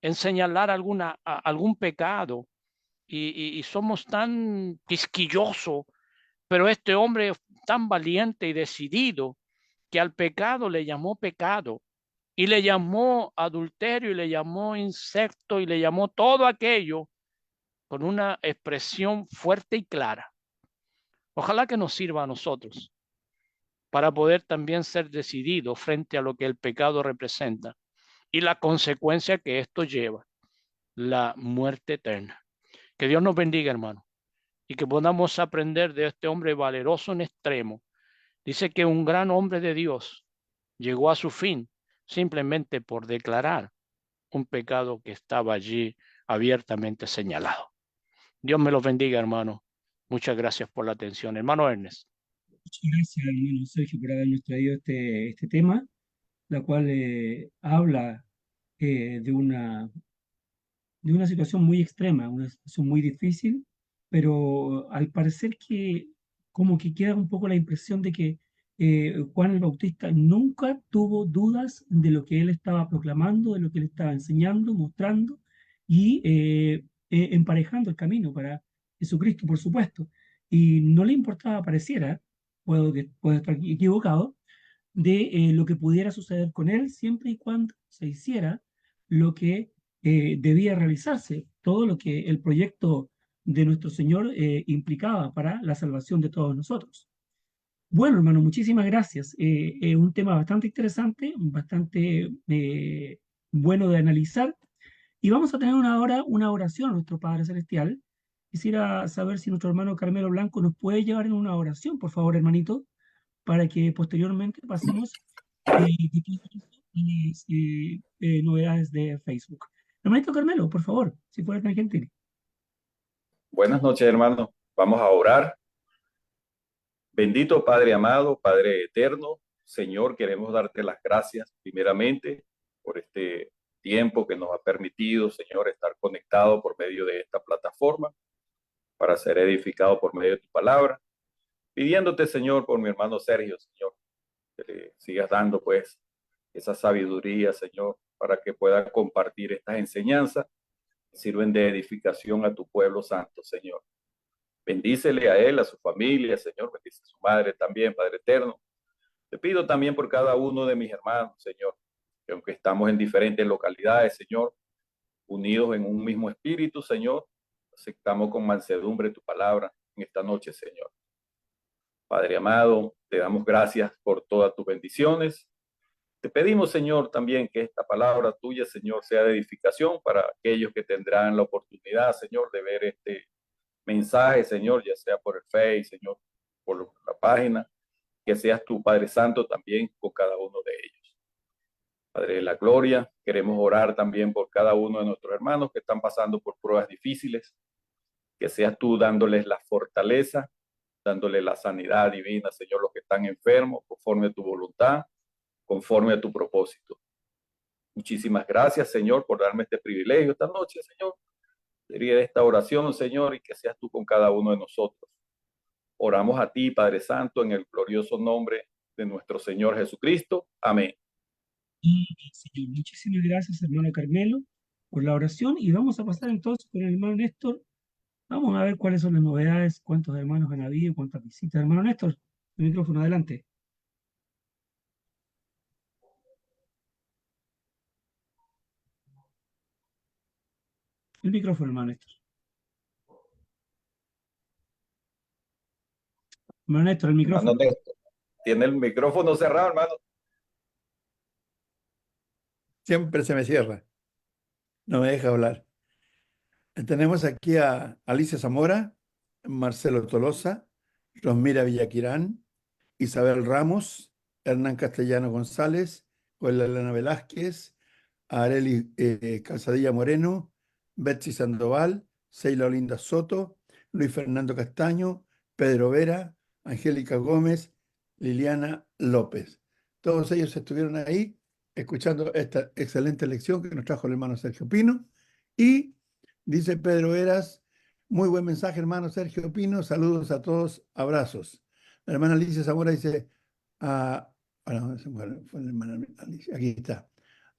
en señalar algún pecado y somos tan quisquillosos, pero este hombre tan valiente y decidido que al pecado le llamó pecado y le llamó adulterio y le llamó insecto y le llamó todo aquello con una expresión fuerte y clara. Ojalá que nos sirva a nosotros para poder también ser decididos frente a lo que el pecado representa y la consecuencia que esto lleva, la muerte eterna. Que Dios nos bendiga, hermano, y que podamos aprender de este hombre valeroso en extremo. Dice que un gran hombre de Dios llegó a su fin simplemente por declarar un pecado que estaba allí abiertamente señalado. Dios me los bendiga, hermano. Muchas gracias por la atención. Hermano Ernest. Muchas gracias, hermano Sergio, por habernos traído este tema, la cual habla de una situación muy extrema, una situación muy difícil, pero al parecer que como que queda un poco la impresión de que Juan el Bautista nunca tuvo dudas de lo que él estaba proclamando, de lo que él estaba enseñando, mostrando y emparejando el camino para Jesucristo, por supuesto. Y no le importaba, pareciera, puedo estar equivocado, de lo que pudiera suceder con él siempre y cuando se hiciera lo que debía realizarse, todo lo que el proyecto de nuestro Señor implicaba para la salvación de todos nosotros. Bueno, hermano, muchísimas gracias. Es un tema bastante interesante, bastante bueno de analizar. Y vamos a tener ahora una oración a nuestro Padre Celestial. Quisiera saber si nuestro hermano Carmelo Blanco nos puede llevar en una oración, por favor, hermanito, para que posteriormente pasemos y novedades de Facebook. Hermanito Carmelo, por favor, si fuera tan gentil. Buenas noches, hermanos. Vamos a orar. Bendito Padre amado, Padre eterno, Señor, queremos darte las gracias primeramente por este tiempo que nos ha permitido, Señor, estar conectado por medio de esta plataforma para ser edificado por medio de tu palabra. Pidiéndote, Señor, por mi hermano Sergio, Señor, que le sigas dando pues esa sabiduría, Señor, para que pueda compartir estas enseñanzas que sirven de edificación a tu pueblo santo, Señor. Bendícele a él, a su familia, Señor, bendice a su madre también, Padre eterno. Te pido también por cada uno de mis hermanos, Señor, que aunque estamos en diferentes localidades, Señor, unidos en un mismo espíritu, Señor, aceptamos con mansedumbre tu palabra en esta noche, Señor. Padre amado, te damos gracias por todas tus bendiciones. Te pedimos, Señor, también que esta palabra tuya, Señor, sea de edificación para aquellos que tendrán la oportunidad, Señor, de ver este mensaje, Señor, ya sea por el Face, Señor, por la página, que seas tu Padre Santo también con cada uno de ellos. Padre de la gloria, queremos orar también por cada uno de nuestros hermanos que están pasando por pruebas difíciles, que seas tú dándoles la fortaleza, dándoles la sanidad divina, Señor, los que están enfermos, conforme a tu voluntad, conforme a tu propósito. Muchísimas gracias, Señor, por darme este privilegio esta noche, Señor, de esta oración, Señor, y que seas tú con cada uno de nosotros. Oramos a ti, Padre Santo, en el glorioso nombre de nuestro Señor Jesucristo. Amén. Y, Señor, muchísimas gracias, hermano Carmelo. por la oración y vamos a pasar entonces con el hermano Néstor. Vamos a ver cuáles son las novedades, cuántos hermanos han habido, cuántas visitas. Hermano Néstor, el micrófono adelante. El micrófono, hermano Néstor. Hermano Néstor, el Hermano micrófono. Néstor, tiene el micrófono cerrado, hermano. Siempre se me cierra, no me deja hablar. Tenemos aquí a Alicia Zamora, Marcelo Tolosa, Rosmira Villaquirán, Isabel Ramos, Hernán Castellano González, Joel Elena Velázquez, Areli Calzadilla Moreno, Betsy Sandoval, Seila Olinda Soto, Luis Fernando Castaño, Pedro Vera, Angélica Gómez, Liliana López. Todos ellos estuvieron ahí escuchando esta excelente lección que nos trajo el hermano Sergio Pino. Y dice Pedro Veras, muy buen mensaje, hermano Sergio Pino, saludos a todos, abrazos. La hermana Alicia Zamora dice, fue la hermana Alicia, aquí está.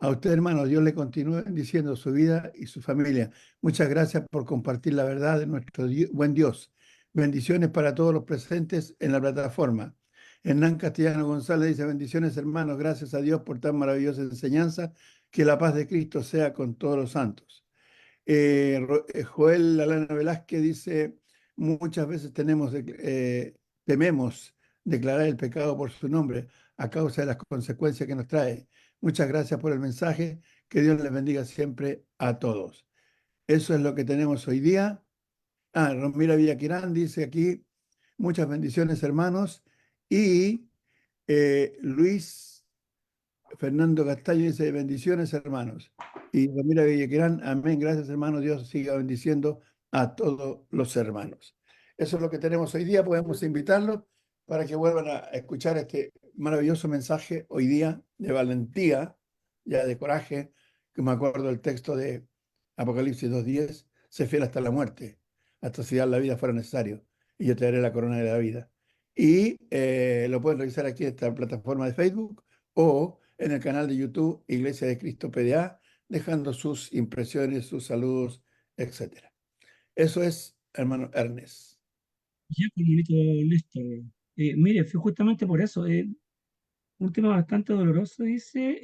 A usted, hermano, Dios le continúe bendiciendo su vida y su familia. Muchas gracias por compartir la verdad de nuestro buen Dios. Bendiciones para todos los presentes en la plataforma. Hernán Castellano González dice, bendiciones, hermanos, gracias a Dios por tan maravillosa enseñanza. Que la paz de Cristo sea con todos los santos. Joel Alana Velázquez dice, muchas veces tememos declarar el pecado por su nombre a causa de las consecuencias que nos trae. Muchas gracias por el mensaje. Que Dios les bendiga siempre a todos. Eso es lo que tenemos hoy día. Romira Villaquirán dice aquí, muchas bendiciones, hermanos. Y Luis Fernando Castaño dice, bendiciones, hermanos. Y Romira Villaquirán, amén, gracias, hermanos. Dios siga bendiciendo a todos los hermanos. Eso es lo que tenemos hoy día. Podemos invitarlos para que vuelvan a escuchar este maravilloso mensaje hoy día de valentía, ya de coraje, que me acuerdo del texto de Apocalipsis 2:10, sé fiel hasta la muerte, hasta si dar la vida fuera necesario, y yo te daré la corona de la vida. Y lo pueden revisar aquí en esta plataforma de Facebook o en el canal de YouTube Iglesia de Cristo PDA, dejando sus impresiones, sus saludos, etc. Eso es, hermano Ernest. Ya, hermanito Néstor. Mire, fue justamente por eso. Un tema bastante doloroso, dice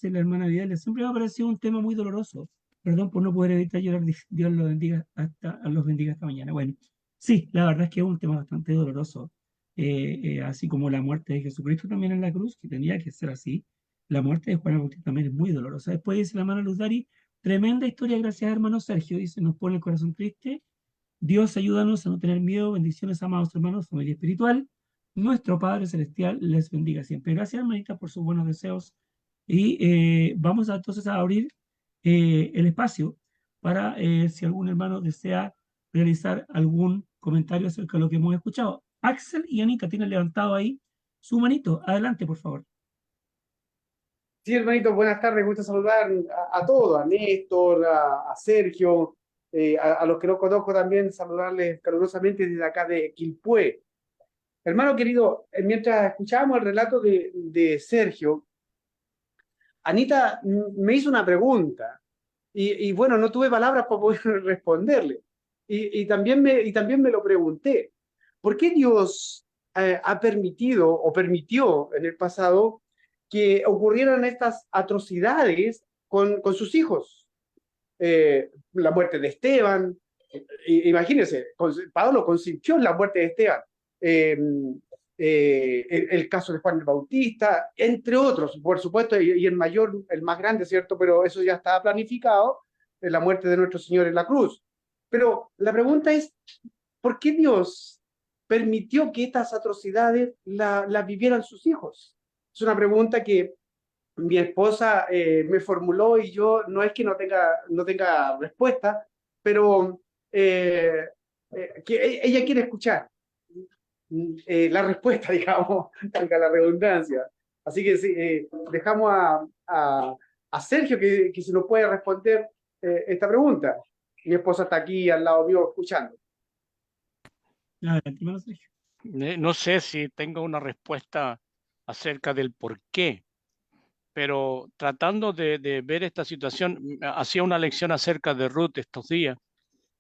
la hermana Vidal. Siempre me ha parecido un tema muy doloroso. Perdón por no poder evitar llorar. Dios los bendiga hasta mañana. Bueno, sí, la verdad es que es un tema bastante doloroso. Así como la muerte de Jesucristo también en la cruz, que tenía que ser así. La muerte de Juan el Bautista también es muy dolorosa. Después dice la hermana Luz Dari, tremenda historia, gracias hermano Sergio. Dice, nos pone el corazón triste. Dios ayúdanos a no tener miedo. Bendiciones, amados hermanos, familia espiritual. Nuestro Padre Celestial les bendiga siempre. Gracias, hermanita, por sus buenos deseos. Y entonces a abrir el espacio para si algún hermano desea realizar algún comentario acerca de lo que hemos escuchado. Axel y Anita tienen levantado ahí su manito. Adelante, por favor. Sí, hermanito, buenas tardes. Gusto saludar a todos, a Néstor, a Sergio, a los que no conozco también, saludarles calurosamente desde acá de Quilpué. Hermano querido, mientras escuchábamos el relato de Sergio, Anita me hizo una pregunta y bueno, no tuve palabras para poder responderle. Y también me lo pregunté. ¿Por qué Dios ha permitido o permitió en el pasado que ocurrieran estas atrocidades con sus hijos? La muerte de Esteban, imagínense, Pablo consintió la muerte de Esteban. El caso de Juan el Bautista, entre otros, por supuesto, y el mayor, el más grande, ¿cierto? Pero eso ya estaba planificado, la muerte de nuestro Señor en la cruz. Pero la pregunta es, ¿por qué Dios permitió que estas atrocidades las vivieran sus hijos? Es una pregunta que mi esposa me formuló y yo no es que no tenga respuesta, pero que ella quiere escuchar la respuesta, digamos, valga la redundancia. Así que sí, dejamos a Sergio que se nos puede responder esta pregunta. Mi esposa está aquí al lado mío escuchando. Adelante, hermano Sergio. No sé si tengo una respuesta acerca del por qué, pero tratando de ver esta situación, hacía una lección acerca de Ruth estos días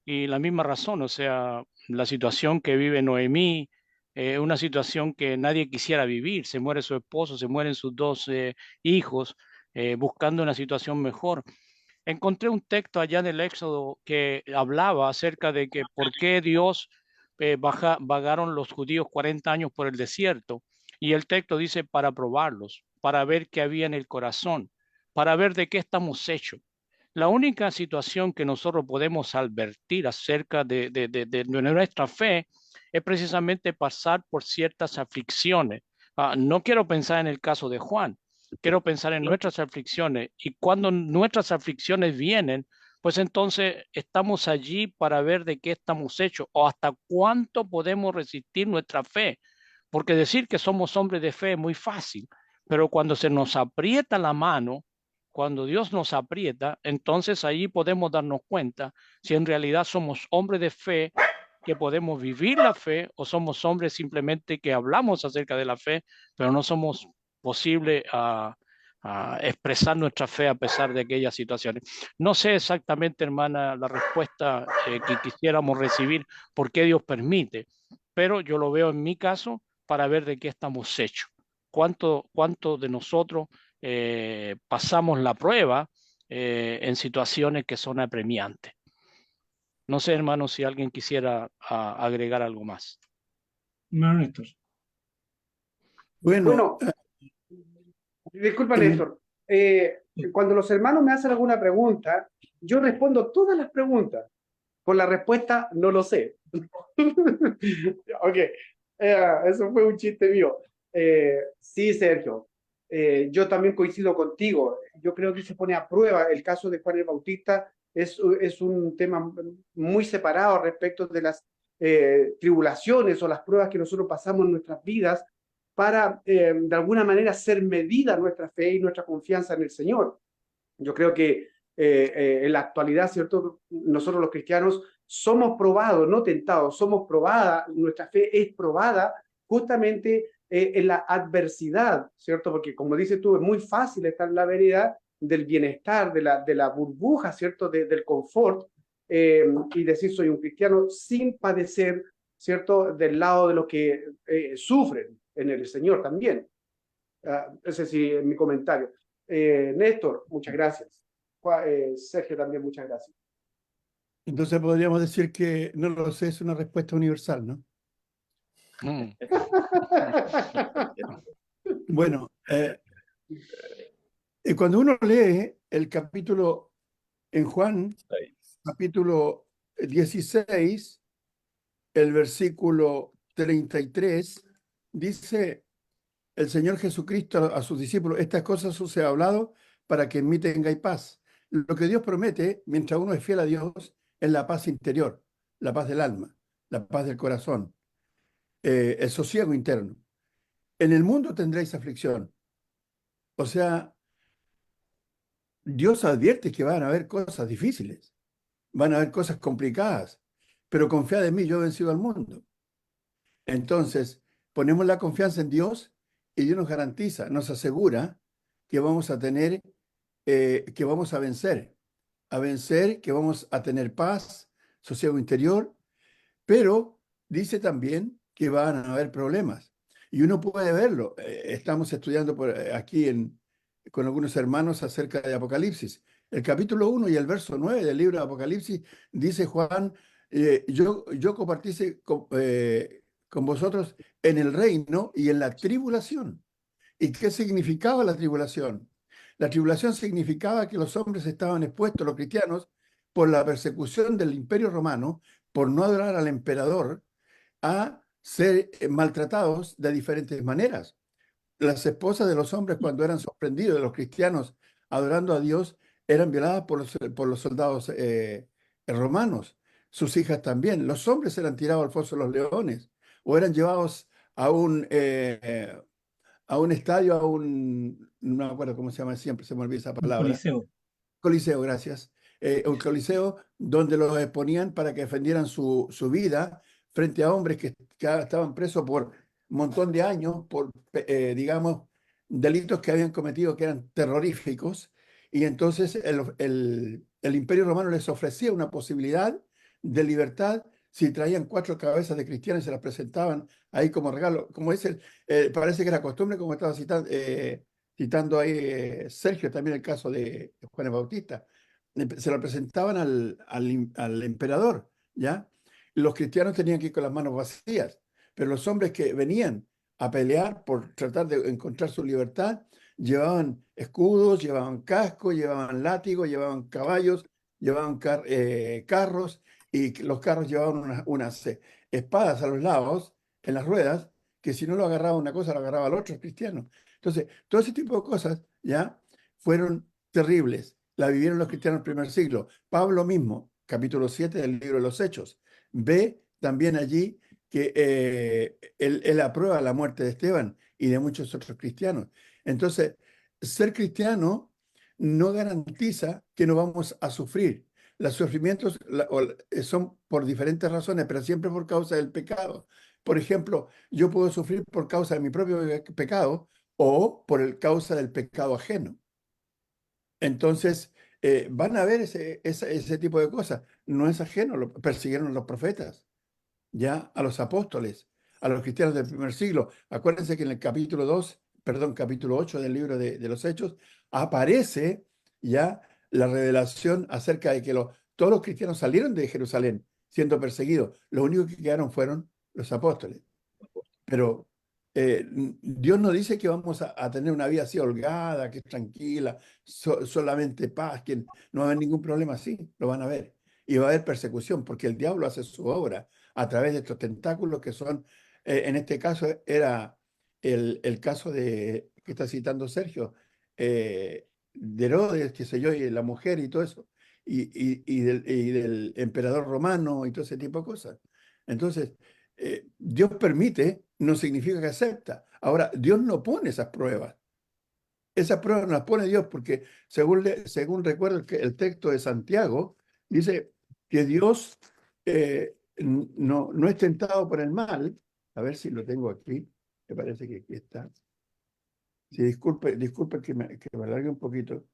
y la misma razón, o sea, la situación que vive Noemí, una situación que nadie quisiera vivir, se muere su esposo, se mueren sus dos hijos, buscando una situación mejor. Encontré un texto allá en el Éxodo que hablaba acerca de que por qué Dios vagaron los judíos 40 años por el desierto. Y el texto dice para probarlos, para ver qué había en el corazón, para ver de qué estamos hechos. La única situación que nosotros podemos advertir acerca de nuestra fe es precisamente pasar por ciertas aflicciones. No quiero pensar en el caso de Juan, quiero pensar en nuestras aflicciones y cuando nuestras aflicciones vienen, pues entonces estamos allí para ver de qué estamos hechos o hasta cuánto podemos resistir nuestra fe. Porque decir que somos hombres de fe es muy fácil, pero cuando se nos aprieta la mano, cuando Dios nos aprieta, entonces allí podemos darnos cuenta si en realidad somos hombres de fe que podemos vivir la fe o somos hombres simplemente que hablamos acerca de la fe, pero no somos posible a expresar nuestra fe a pesar de aquellas situaciones. No sé exactamente, hermana, la respuesta que quisiéramos recibir, por qué Dios permite, pero yo lo veo en mi caso para ver de qué estamos hechos. ¿Cuánto de nosotros pasamos la prueba en situaciones que son apremiantes? No sé, hermano, si alguien quisiera agregar algo más. Hermano Néstor. Bueno, Bueno, disculpa, en- Néstor. Cuando los hermanos me hacen alguna pregunta, yo respondo todas las preguntas. Con la respuesta, no lo sé. Ok, eso fue un chiste mío. Sí, Sergio, yo también coincido contigo. Yo creo que se pone a prueba el caso de Juan el Bautista. Es un tema muy separado respecto de las tribulaciones o las pruebas que nosotros pasamos en nuestras vidas para, de alguna manera, ser medida nuestra fe y nuestra confianza en el Señor. Yo creo que en la actualidad, ¿cierto? Nosotros los cristianos somos probados, no tentados, somos probada, nuestra fe es probada justamente en la adversidad, ¿cierto? Porque como dices tú, es muy fácil estar en la vereda del bienestar, de la burbuja, ¿cierto? Del confort y decir soy un cristiano sin padecer, ¿cierto? Del lado de los que sufren en el Señor también. Ese sí es mi comentario. Néstor, muchas gracias. Sergio también, muchas gracias. entonces podríamos decir que no lo sé, es una respuesta universal, ¿no? Mm. Bueno, cuando uno lee el capítulo en Juan, capítulo 16, el versículo 33, dice el Señor Jesucristo a sus discípulos, estas cosas os he hablado para que en mí tengáis paz. Lo que Dios promete, mientras uno es fiel a Dios, es la paz interior, la paz del alma, la paz del corazón, el sosiego interno. En el mundo tendréis aflicción. O sea, Dios advierte que van a haber cosas difíciles, van a haber cosas complicadas, pero confiad en mí, yo he vencido al mundo. Entonces, ponemos la confianza en Dios y Dios nos garantiza, nos asegura que vamos a tener, que vamos a vencer, que vamos a tener paz, sosiego interior, pero dice también que van a haber problemas. Y uno puede verlo. Estamos estudiando con algunos hermanos acerca de Apocalipsis. El capítulo 1 y el verso 9 del libro de Apocalipsis dice Juan, yo compartí con vosotros en el reino y en la tribulación. ¿Y qué significaba la tribulación? La tribulación significaba que los hombres estaban expuestos, los cristianos, por la persecución del Imperio Romano, por no adorar al emperador, a ser maltratados de diferentes maneras. Las esposas de los hombres, cuando eran sorprendidos de los cristianos adorando a Dios, eran violadas por los soldados romanos. Sus hijas también. Los hombres eran tirados al foso de los leones o eran llevados a un estadio, no me acuerdo cómo se llama, siempre se me olvida esa Un palabra. coliseo. Coliseo, gracias. Un coliseo donde los exponían para que defendieran su vida frente a hombres que estaban presos por un montón de años, digamos, delitos que habían cometido que eran terroríficos, y entonces el Imperio Romano les ofrecía una posibilidad de libertad si traían 4 cabezas de cristianos y se las presentaban ahí como regalo, como es parece que era costumbre, como estaba citando ahí Sergio, también el caso de Juan el Bautista. Se lo presentaban al emperador, ¿ya? Los cristianos tenían que ir con las manos vacías, pero los hombres que venían a pelear por tratar de encontrar su libertad llevaban escudos, llevaban cascos, llevaban látigos, llevaban caballos, llevaban carros, y los carros llevaban unas espadas a los lados, en las ruedas, que si no lo agarraba una cosa, lo agarraba al otro cristiano. Entonces, todo ese tipo de cosas ya fueron terribles. La vivieron los cristianos del primer siglo. Pablo mismo, capítulo 7 del libro de los Hechos, ve también allí que él aprueba la muerte de Esteban y de muchos otros cristianos. Entonces, ser cristiano no garantiza que no vamos a sufrir. Los sufrimientos son por diferentes razones, pero siempre por causa del pecado. Por ejemplo, yo puedo sufrir por causa de mi propio pecado o por el causa del pecado ajeno. Entonces, van a ver ese tipo de cosas. No es ajeno, lo persiguieron los profetas, ya a los apóstoles, a los cristianos del primer siglo. Acuérdense que en el capítulo 2, perdón, capítulo 8 del libro de los Hechos, aparece ya la revelación acerca de que todos los cristianos salieron de Jerusalén siendo perseguidos. Lo único que quedaron fueron los apóstoles. Pero Dios no dice que vamos a tener una vida así holgada, que es tranquila, solamente paz, que no va a haber ningún problema así, lo van a ver. Y va a haber persecución, porque el diablo hace su obra a través de estos tentáculos que son, en este caso era el caso que está citando Sergio, de Herodes, qué sé yo, y la mujer y todo eso, y del emperador romano y todo ese tipo de cosas. Entonces, Dios permite, no significa que acepta. Ahora, Dios no pone esas pruebas. Esas pruebas no las pone Dios porque, según recuerdo el texto de Santiago, dice que Dios no es tentado por el mal. A ver si lo tengo aquí. Me parece que aquí está. Sí, disculpe que me alargue un poquito.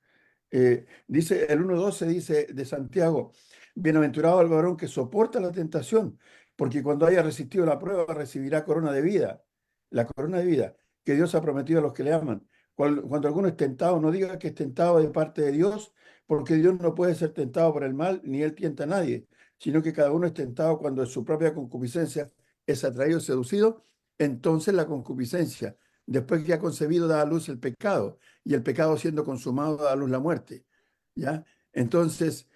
Dice el 1:12 dice de Santiago: bienaventurado el varón que soporta la tentación, porque cuando haya resistido la prueba recibirá corona de vida, la corona de vida que Dios ha prometido a los que le aman. Cuando alguno es tentado, no diga que es tentado de parte de Dios, porque Dios no puede ser tentado por el mal, ni él tienta a nadie, sino que cada uno es tentado cuando en su propia concupiscencia es atraído, seducido. Entonces la concupiscencia, después que ha concebido, da a luz el pecado, y el pecado siendo consumado da a luz la muerte. ¿Ya? Entonces,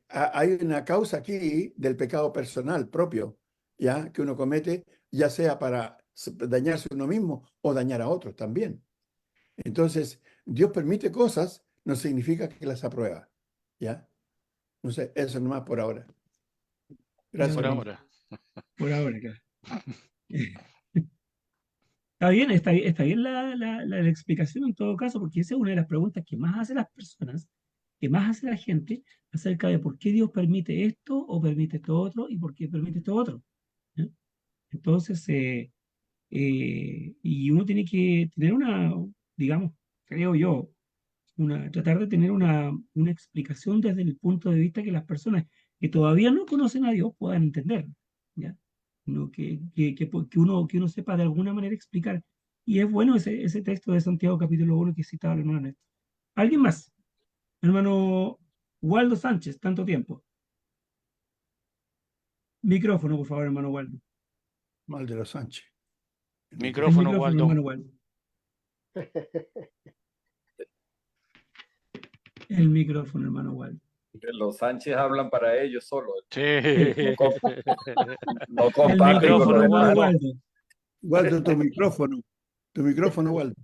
hay una causa aquí del pecado personal propio, ¿ya? Que uno comete, ya sea para dañarse a uno mismo o dañar a otros también. Entonces, Dios permite cosas, no significa que las aprueba, ¿ya? No sé, eso nomás por ahora. Gracias. Por Bueno, ahora. por ahora, claro. Está bien la explicación en todo caso, porque esa es una de las preguntas que más hacen las personas, que más hace la gente acerca de por qué Dios permite esto o permite esto otro y por qué permite esto otro. ¿Ya? Entonces, y uno tiene que tener digamos, creo yo, tratar de tener una explicación desde el punto de vista que las personas que todavía no conocen a Dios puedan entender, ¿ya? No, que uno sepa de alguna manera explicar. Y es bueno ese texto de Santiago capítulo 1 que citaba el hermano Néstor. ¿Alguien más? Hermano Waldo Sánchez, tanto tiempo. Micrófono, por favor, hermano Waldo. Mal de los Sánchez. El Micrófono, micrófono, Waldo. hermano Waldo. El micrófono, hermano Waldo. Los Sánchez hablan para ellos solo. Sí. No El comparten con micrófono, los hermano demás. Waldo. Waldo, tu micrófono, Waldo.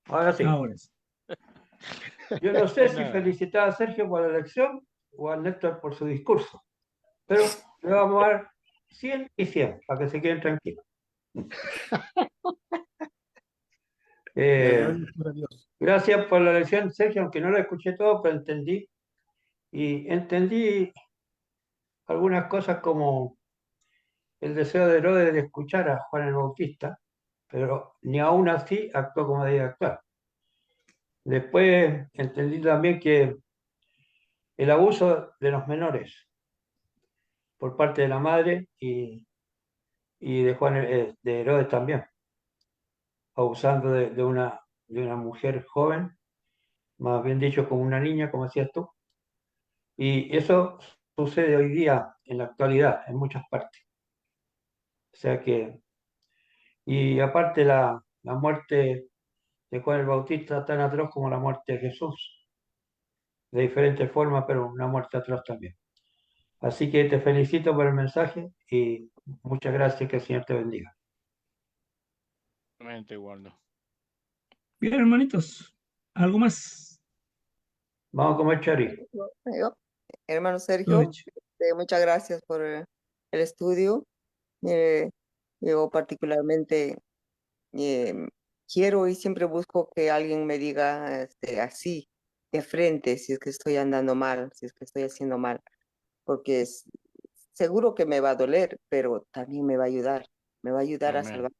Ahora sí. Ahora sí. Yo no sé si Nada. felicitar a Sergio por la elección o a Néstor por su discurso, pero le vamos a dar 100 y 100 para que se queden tranquilos. Gracias por la elección, Sergio, aunque no lo escuché todo, pero entendí. Y entendí algunas cosas como el deseo de Herodes de escuchar a Juan el Bautista, pero ni aún así actuó como debía actuar. Después entendí también que el abuso de los menores por parte de la madre y de Juan, de Herodes también, abusando de una mujer joven, más bien dicho como una niña, como decías tú, y eso sucede hoy día en la actualidad en muchas partes. O sea que, y aparte la muerte de Juan el Bautista tan atroz como la muerte de Jesús, de diferentes formas, pero una muerte atroz también. Así que te felicito por el mensaje y muchas gracias, que el Señor te bendiga. Waldo. Bien, hermanitos, ¿algo más? Vamos a comer chori. Yo, hermano Sergio, Provecho. muchas gracias por el estudio. Mire, yo particularmente quiero y siempre busco que alguien me diga así, de frente, si es que estoy andando mal, si es que estoy haciendo mal, porque seguro que me va a doler, pero también me va a ayudar a Amén. salvar,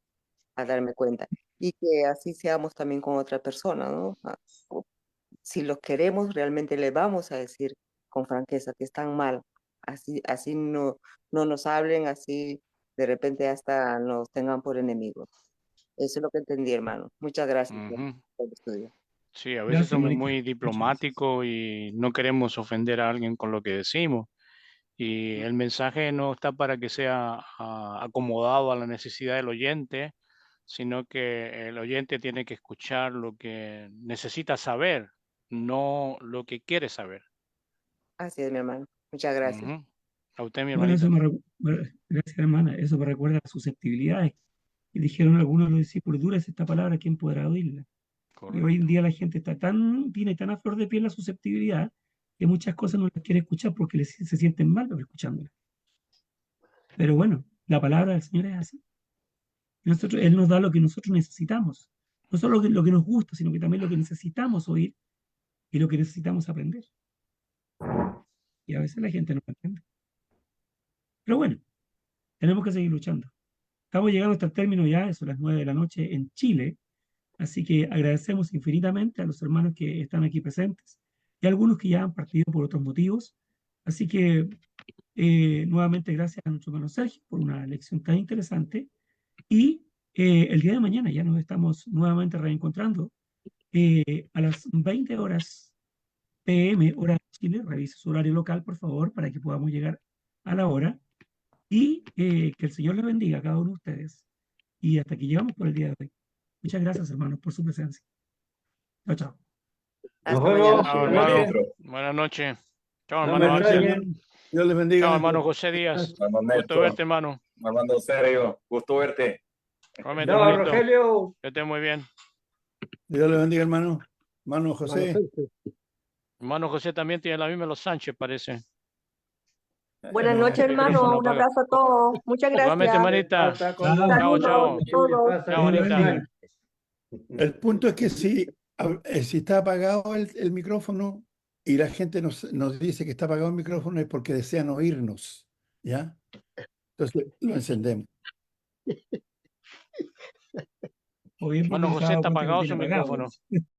a darme cuenta. Y que así seamos también con otra persona, ¿no? Si los queremos, realmente le vamos a decir con franqueza que están mal. Así no nos hablen, así de repente hasta nos tengan por enemigos. Eso es lo que entendí, hermano. Muchas gracias Ujú. por el estudio. Sí, a veces Gracias, somos hermanita. muy Muchas gracias. diplomáticos y no queremos ofender a alguien con lo que decimos. Y el mensaje no está para que sea acomodado a la necesidad del oyente, sino que el oyente tiene que escuchar lo que necesita saber, no lo que quiere saber. Así es, mi hermano. Muchas gracias. Ujú. A usted, mi Bueno, hermanito. gracias, hermana. Eso me recuerda a las susceptibilidades. Y dijeron algunos de los discípulos, dura es esta palabra, ¿quién podrá oírla? Y hoy en Correcto. día la gente tiene tan a flor de piel la susceptibilidad que muchas cosas no las quiere escuchar porque se sienten mal escuchándolas. Pero bueno, la palabra del Señor es así. Él nos da lo que nosotros necesitamos. No solo lo que nos gusta, sino que también lo que necesitamos oír y lo que necesitamos aprender. Y a veces la gente no lo entiende. Pero bueno, tenemos que seguir luchando. Estamos llegando hasta el término ya, son las 9 de la noche en Chile. Así que agradecemos infinitamente a los hermanos que están aquí presentes y a algunos que ya han partido por otros motivos. Así que nuevamente gracias a nuestro hermano Sergio por una lección tan interesante. Y el día de mañana ya nos estamos nuevamente reencontrando a las 20 horas PM, hora de Chile. Revise su horario local, por favor, para que podamos llegar a la hora. Y que el Señor les bendiga a cada uno de ustedes. Y hasta aquí llegamos por el día de hoy. Muchas gracias, hermanos, por su presencia. Chao, chao. Nos Hasta vemos. mañana. Chao, Buenas hermano. noches. Buenas noches. Chao, No hermano me Axel. extrañen. Dios les bendiga. Chao, hermano José Díaz. Hermano Gusto Néstor, verte, hermano. hermano Sergio, gusto verte. Igualmente, Chao, hermanito. Rogelio. Que esté muy bien. Dios les bendiga, hermano. Hermano José. Hermano José también tiene la misma Los Sánchez, parece. Buenas El noches, hermano. micrófono Un apagado. abrazo a todos. Muchas Igualmente, gracias. hermanita. Pasa con Chao. los Chao, chao. Saludos a todos. Pasa Chao, con los bonita. años. El punto es que si está apagado el micrófono y la gente nos dice que está apagado el micrófono es porque desean oírnos, ¿ya? Entonces lo encendemos. O bien porque Hermano no se ha José dado está cuenta que lo apagado tiene su apagado. micrófono.